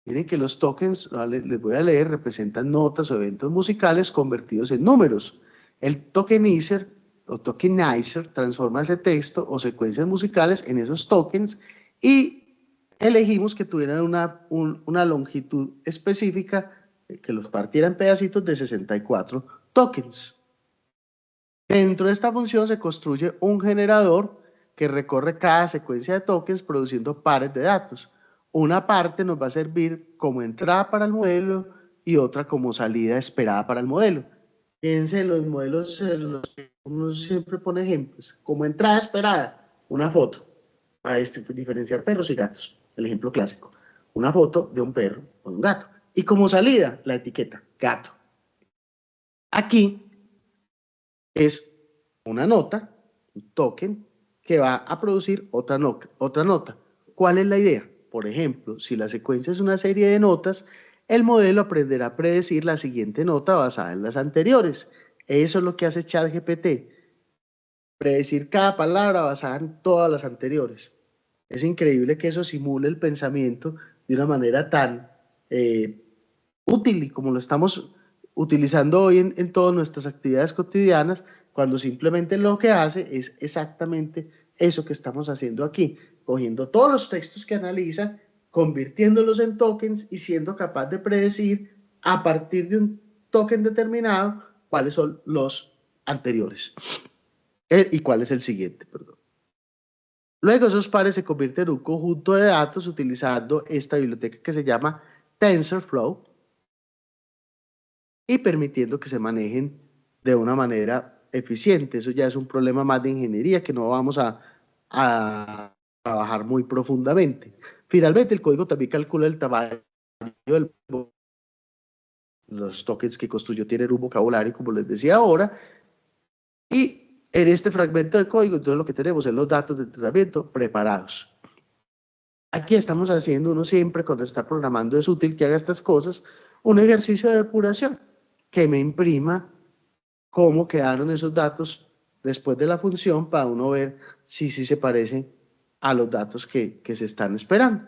S1: Miren que los tokens, les voy a leer, representan notas o eventos musicales convertidos en números. El tokenizer o tokenizer transforma ese texto o secuencias musicales en esos tokens y elegimos que tuvieran una longitud específica, que los partiera en pedacitos de 64 tokens. Dentro de esta función se construye un generador que recorre cada secuencia de tokens produciendo pares de datos. Una parte nos va a servir como entrada para el modelo y otra como salida esperada para el modelo. Fíjense, los modelos en los que uno siempre pone ejemplos. Como entrada esperada, una foto, para diferenciar perros y gatos, el ejemplo clásico. Una foto de un perro o un gato. Y como salida, la etiqueta, gato. Aquí es una nota, un token, que va a producir otra nota. ¿Cuál es la idea? Por ejemplo, si la secuencia es una serie de notas, el modelo aprenderá a predecir la siguiente nota basada en las anteriores. Eso es lo que hace ChatGPT. Predecir cada palabra basada en todas las anteriores. Es increíble que eso simule el pensamiento de una manera tan útil y como lo estamos utilizando hoy en todas nuestras actividades cotidianas, cuando simplemente lo que hace es exactamente eso que estamos haciendo aquí, cogiendo todos los textos que analiza, convirtiéndolos en tokens y siendo capaz de predecir a partir de un token determinado cuáles son los anteriores y cuál es el siguiente, perdón. Luego esos pares se convierten en un conjunto de datos utilizando esta biblioteca que se llama TensorFlow y permitiendo que se manejen de una manera eficiente. Eso ya es un problema más de ingeniería que no vamos a trabajar muy profundamente. Finalmente, el código también calcula el tamaño del los tokens que construyó tienen un vocabulario, como les decía ahora, y en este fragmento de código, entonces lo que tenemos es los datos de entrenamiento preparados. Aquí estamos haciendo, uno siempre cuando está programando es útil que haga estas cosas, un ejercicio de depuración, que me imprima cómo quedaron esos datos después de la función para uno ver si se parecen a los datos que se están esperando.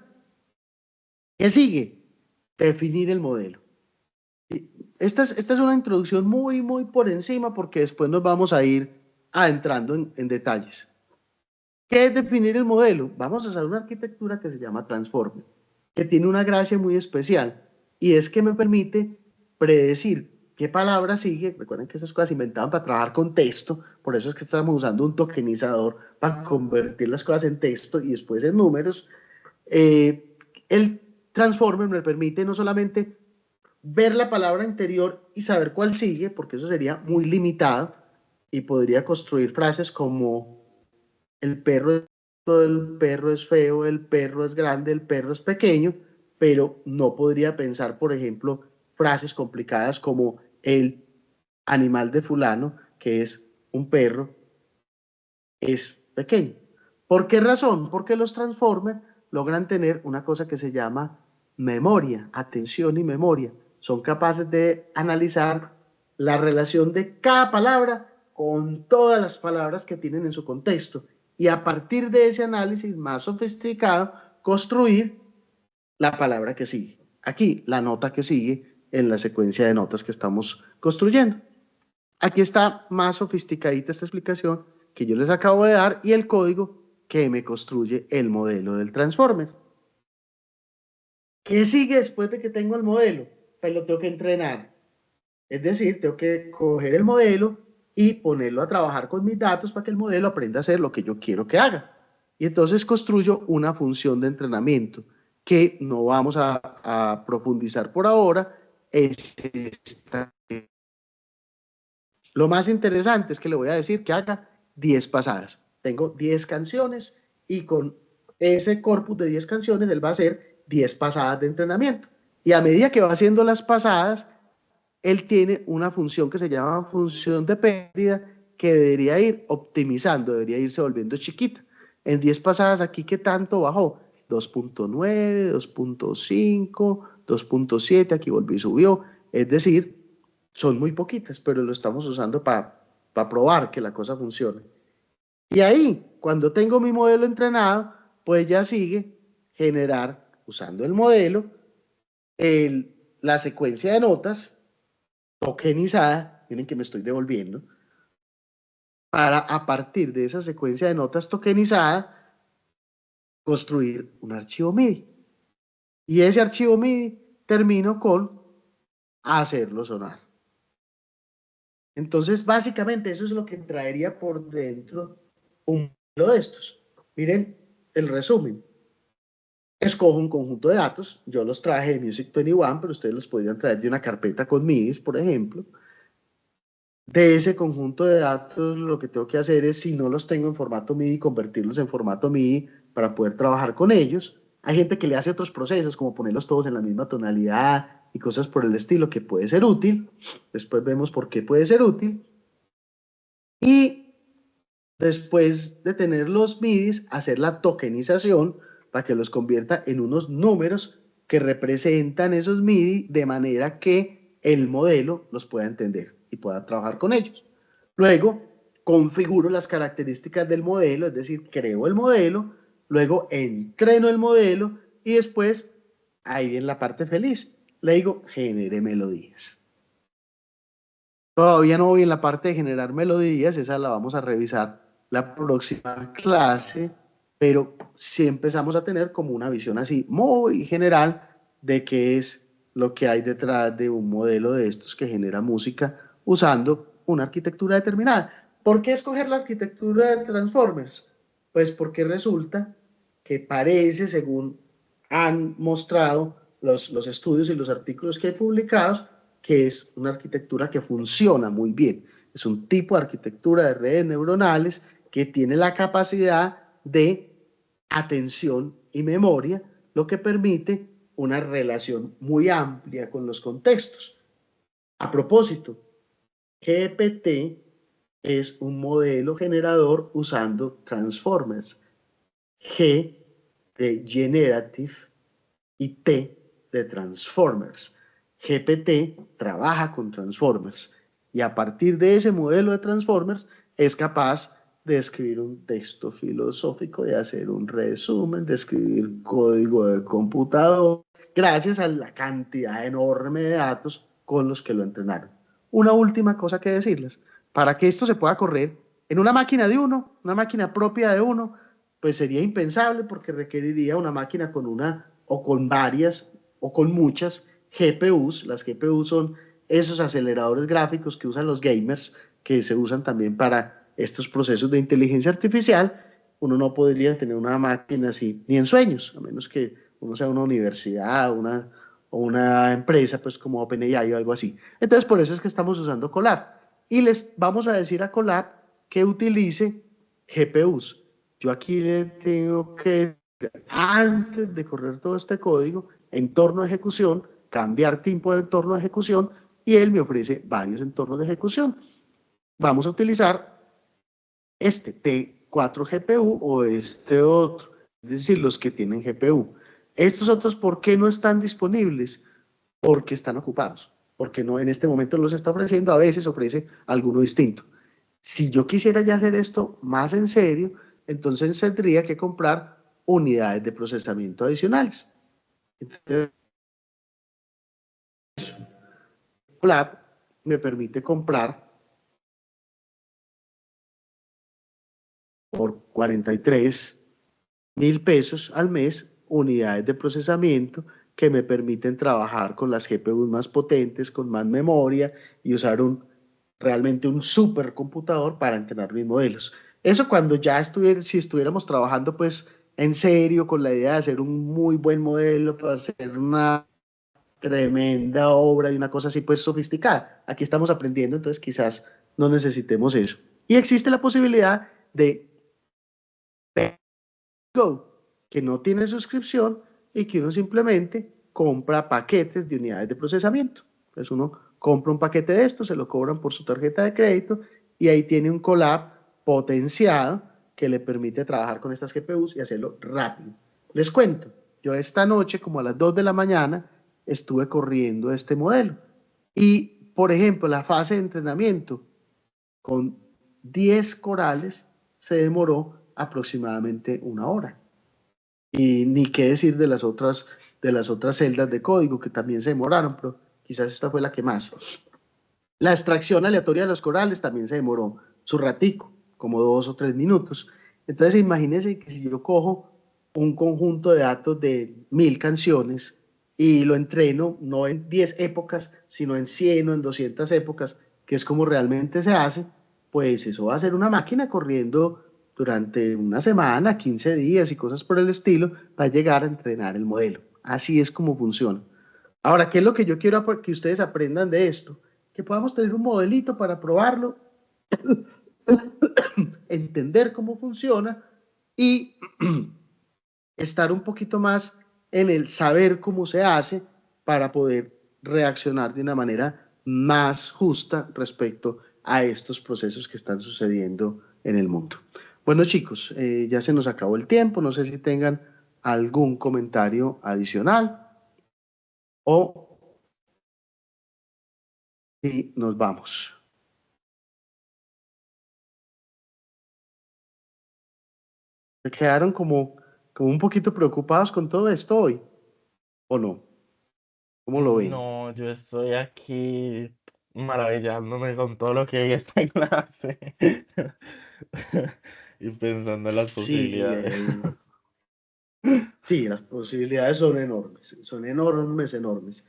S1: ¿Qué sigue? Definir el modelo. Esta es una introducción muy por encima porque después nos vamos a ir adentrando en detalles. ¿Qué es definir el modelo? Vamos a usar una arquitectura que se llama Transformer, que tiene una gracia muy especial y es que me permite predecir qué palabra sigue. Recuerden que esas cosas se inventaban para trabajar con texto, por eso es que estamos usando un tokenizador para convertir las cosas en texto y después en números. El Transformer me permite no solamente ver la palabra anterior y saber cuál sigue, porque eso sería muy limitado y podría construir frases como el perro es feo, el perro es grande, el perro es pequeño, pero no podría pensar, por ejemplo, frases complicadas como el animal de fulano, que es un perro, es pequeño. ¿Por qué razón? Porque los Transformers logran tener una cosa que se llama memoria, atención y memoria. Son capaces de analizar la relación de cada palabra con todas las palabras que tienen en su contexto y a partir de ese análisis más sofisticado, construir la palabra que sigue. Aquí, la nota que sigue en la secuencia de notas que estamos construyendo. Aquí está más sofisticadita esta explicación que yo les acabo de dar y el código que me construye el modelo del Transformer. ¿Qué sigue después de que tengo el modelo? Pues lo tengo que entrenar. Es decir, tengo que coger el modelo y ponerlo a trabajar con mis datos para que el modelo aprenda a hacer lo que yo quiero que haga. Y entonces construyo una función de entrenamiento que no vamos a profundizar por ahora. Es esta. Lo más interesante es que le voy a decir que haga 10 pasadas. Tengo 10 canciones y con ese corpus de 10 canciones él va a hacer 10 pasadas de entrenamiento. Y a medida que va haciendo las pasadas, él tiene una función que se llama función de pérdida que debería ir optimizando, debería irse volviendo chiquita. En 10 pasadas aquí, ¿qué tanto bajó? 2.9, 2.5, 2.7, aquí volvió y subió. Es decir, son muy poquitas, pero lo estamos usando para probar que la cosa funcione. Y ahí, cuando tengo mi modelo entrenado, pues ya sigue generar, usando el modelo, la secuencia de notas tokenizada, miren que me estoy devolviendo, para a partir de esa secuencia de notas tokenizada, construir un archivo MIDI. Y ese archivo MIDI termino con hacerlo sonar. Entonces, básicamente, eso es lo que traería por dentro un modelo de estos. Miren el resumen. Escojo un conjunto de datos. Yo los traje de Music 21, pero ustedes los podrían traer de una carpeta con MIDIs, por ejemplo. De ese conjunto de datos, lo que tengo que hacer es, si no los tengo en formato MIDI, convertirlos en formato MIDI para poder trabajar con ellos. Hay gente que le hace otros procesos, como ponerlos todos en la misma tonalidad y cosas por el estilo, que puede ser útil. Después vemos por qué puede ser útil. Y después de tener los MIDIs, hacer la tokenización para que los convierta en unos números que representan esos MIDI de manera que el modelo los pueda entender y pueda trabajar con ellos. Luego, configuro las características del modelo, es decir, creo el modelo, luego entreno el modelo y después, ahí viene la parte feliz, le digo, genere melodías. Todavía no voy en la parte de generar melodías, esa la vamos a revisar la próxima clase, pero sí empezamos a tener como una visión así muy general de qué es lo que hay detrás de un modelo de estos que genera música usando una arquitectura determinada. ¿Por qué escoger la arquitectura de Transformers? Pues porque resulta que parece, según han mostrado los estudios y los artículos que hay publicados, que es una arquitectura que funciona muy bien. Es un tipo de arquitectura de redes neuronales que tiene la capacidad de atención y memoria, lo que permite una relación muy amplia con los contextos. A propósito, GPT es un modelo generador usando Transformers. G de Generative y T de Transformers. GPT trabaja con Transformers y a partir de ese modelo de Transformers es capaz de escribir un texto filosófico, de hacer un resumen, de escribir código de computador, gracias a la cantidad enorme de datos con los que lo entrenaron. Una última cosa que decirles, para que esto se pueda correr en una máquina de uno, una máquina propia de uno, pues sería impensable porque requeriría una máquina con una o con varias o con muchas GPUs. Las GPUs son esos aceleradores gráficos que usan los gamers, que se usan también para estos procesos de inteligencia artificial. Uno no podría tener una máquina así ni en sueños, a menos que uno sea una universidad o una empresa pues como OpenAI o algo así. Entonces por eso es que estamos usando Colab y les vamos a decir a Colab que utilice GPUs. Yo aquí le tengo que, antes de correr todo este código, entorno de ejecución, cambiar tipo de entorno de ejecución y él me ofrece varios entornos de ejecución. Vamos a utilizar este T4 GPU o este otro, es decir, los que tienen GPU. Estos otros, ¿por qué no están disponibles? Porque están ocupados, porque no en este momento los está ofreciendo, a veces ofrece alguno distinto. Si yo quisiera ya hacer esto más en serio, entonces tendría que comprar unidades de procesamiento adicionales. Entonces, Lab me permite comprar por 43.000 pesos al mes unidades de procesamiento que me permiten trabajar con las GPUs más potentes, con más memoria y usar realmente un supercomputador para entrenar mis modelos. Eso cuando ya si estuviéramos trabajando pues en serio con la idea de hacer un muy buen modelo para hacer una tremenda obra y una cosa así pues sofisticada. Aquí estamos aprendiendo, entonces quizás no necesitemos eso. Y existe la posibilidad de Go, que no tiene suscripción y que uno simplemente compra paquetes de unidades de procesamiento. Entonces uno compra un paquete de estos, se lo cobran por su tarjeta de crédito y ahí tiene un Colab potenciado que le permite trabajar con estas GPUs y hacerlo rápido. Les cuento, yo esta noche como a las 2 de la mañana estuve corriendo este modelo y, por ejemplo, la fase de entrenamiento con 10 corales se demoró aproximadamente 1 hora. Y ni qué decir de las otras celdas de código que también se demoraron, pero quizás esta fue la que más. La extracción aleatoria de los corales también se demoró su ratico, como 2 o 3 minutos. Entonces imagínense que si yo cojo un conjunto de datos de 1000 canciones y lo entreno no en 10 épocas, sino en 100 o en 200 épocas, que es como realmente se hace, pues eso va a ser una máquina corriendo durante una semana, 15 días y cosas por el estilo, para llegar a entrenar el modelo. Así es como funciona. Ahora, ¿qué es lo que yo quiero que ustedes aprendan de esto? Que podamos tener un modelito para probarlo, entender cómo funciona y estar un poquito más en el saber cómo se hace para poder reaccionar de una manera más justa respecto a estos procesos que están sucediendo en el mundo. Bueno, chicos, ya se nos acabó el tiempo, no sé si tengan algún comentario adicional o si nos vamos. ¿Se quedaron como un poquito preocupados con todo esto hoy? ¿O no? ¿Cómo lo ven?
S9: No, yo estoy aquí maravillándome con todo lo que vi esta clase y pensando en las
S1: Sí,
S9: posibilidades.
S1: sí, las posibilidades son enormes, enormes.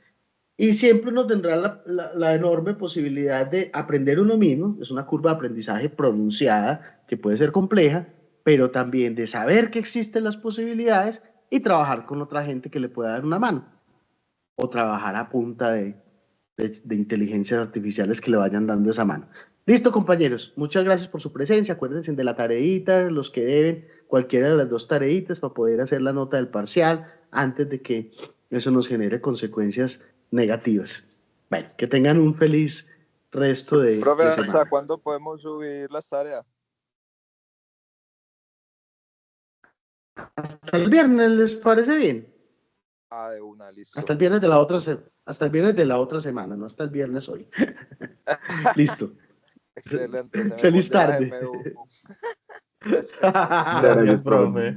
S1: Y siempre uno tendrá la enorme posibilidad de aprender uno mismo, es una curva de aprendizaje pronunciada que puede ser compleja, pero también de saber que existen las posibilidades y trabajar con otra gente que le pueda dar una mano, o trabajar a punta de inteligencias artificiales que le vayan dando esa mano. Listo, compañeros, muchas gracias por su presencia. Acuérdense de la tareita, los que deben cualquiera de las 2 tareitas para poder hacer la nota del parcial antes de que eso nos genere consecuencias negativas. Bueno, que tengan un feliz resto
S10: Profe,
S1: de
S10: ¿hasta
S1: semana.
S10: cuándo podemos subir las tareas?
S1: Hasta el viernes, ¿les parece bien?
S10: Ah, de una, listo.
S1: Hasta el viernes de la otra semana, no hasta el viernes hoy. Listo.
S10: Excelente, se me
S1: Feliz
S10: funde la
S1: tarde.
S10: GPU. Gracias.
S9: Gracias, profe.